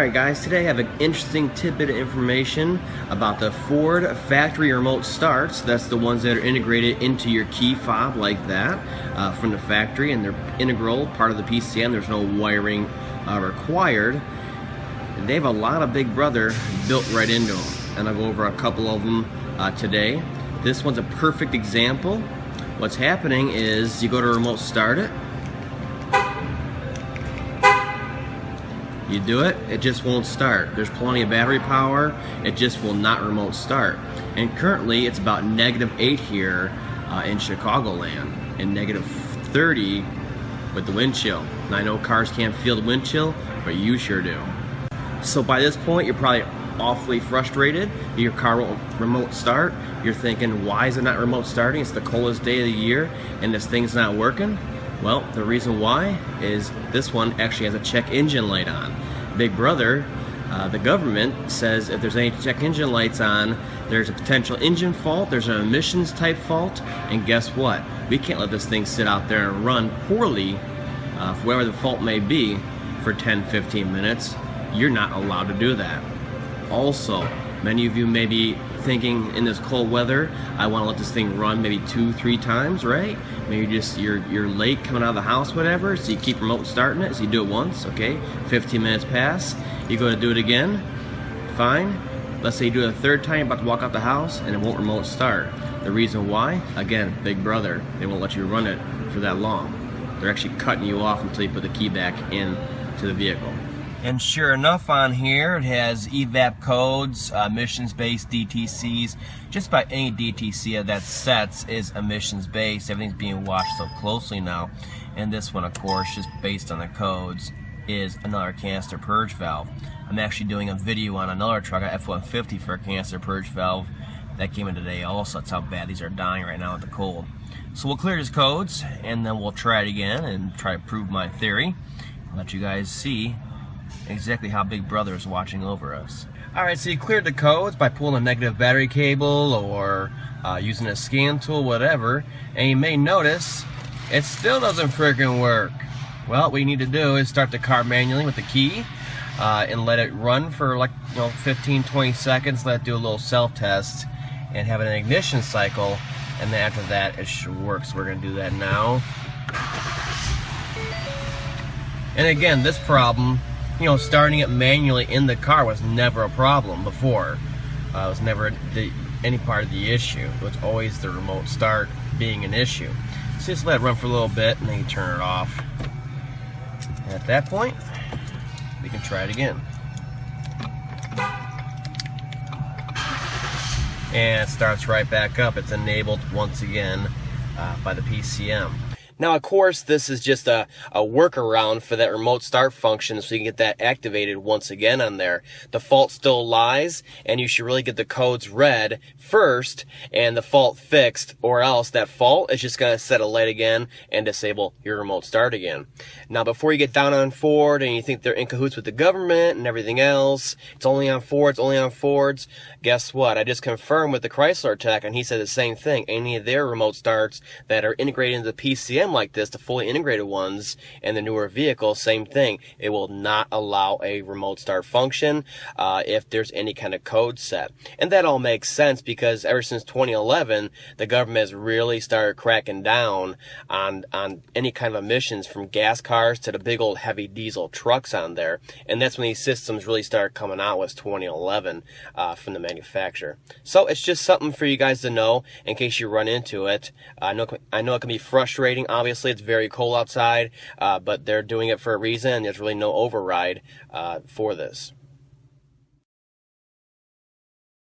Alright guys, today I have an interesting tidbit of information about the Ford factory remote starts. That's the ones that are integrated into your key fob like that from the factory, and they're integral, part of the PCM. There's no wiring required. They have a lot of Big Brother built right into them, and I'll go over a couple of them today. This one's a perfect example. What's happening is you go to remote start it, you do it, it just won't start. There's plenty of battery power, it just will not remote start. And currently it's about -8 here in Chicagoland, and -30 with the wind chill. And I know cars can't feel the wind chill, but you sure do. So by this point you're probably awfully frustrated. Your car won't remote start. You're thinking, why is it not remote starting? It's the coldest day of the year and this thing's not working. Well, the reason why is this one actually has a check engine light on. Big Brother, the government, says if there's any check engine lights on, there's a potential engine fault, there's an emissions type fault, and guess what? We can't let this thing sit out there and run poorly, for whatever the fault may be, for 10-15 minutes. You're not allowed to do that. Also, many of you may be thinking in this cold weather, I want to let this thing run maybe 2-3 times, right? Maybe just you're late coming out of the house, whatever, so you keep remote starting it. So you do it once, okay? 15 minutes pass, you go to do it again, fine. Let's say you do it a third time, you're about to walk out the house, and it won't remote start. The reason why? Again, Big Brother, they won't let you run it for that long. They're actually cutting you off until you put the key back in to the vehicle. And sure enough, on here it has EVAP codes, emissions-based DTCs. Just about any DTC that sets is emissions-based. Everything's being watched so closely now. And this one, of course, just based on the codes, is another canister purge valve. I'm actually doing a video on another truck, a F-150, for a canister purge valve. That came in today also. That's how bad these are dying right now with the cold. So we'll clear these codes, and then we'll try it again and try to prove my theory. I'll let you guys see exactly how Big Brother is watching over us. Alright, so you cleared the codes by pulling a negative battery cable or using a scan tool, whatever, and you may notice it still doesn't freaking work. Well, what you need to do is start the car manually with the key and let it run for like 15-20 seconds, let it do a little self-test and have an ignition cycle, and then after that it should work. So we're going to do that now. And again, this problem, starting it manually in the car was never a problem before. It was never any part of the issue. It was always the remote start being an issue. So just let it run for a little bit and then you turn it off. And at that point, we can try it again. And it starts right back up. It's enabled once again by the PCM. Now, of course, this is just a workaround for that remote start function, so you can get that activated once again on there. The fault still lies, and you should really get the codes read first and the fault fixed, or else that fault is just going to set a light again and disable your remote start again. Now, before you get down on Ford and you think they're in cahoots with the government and everything else, it's only on Fords, only on Fords, guess what? I just confirmed with the Chrysler tech, and he said the same thing. Any of their remote starts that are integrated into the PCM like this, the fully integrated ones and the newer vehicles, same thing. It will not allow a remote start function if there's any kind of code set. And that all makes sense because ever since 2011, the government has really started cracking down on any kind of emissions from gas cars to the big old heavy diesel trucks on there. And that's when these systems really started coming out, was 2011 from the manufacturer. So it's just something for you guys to know in case you run into it. I know it can be frustrating. Obviously, it's very cold outside, but they're doing it for a reason, and there's really no override for this.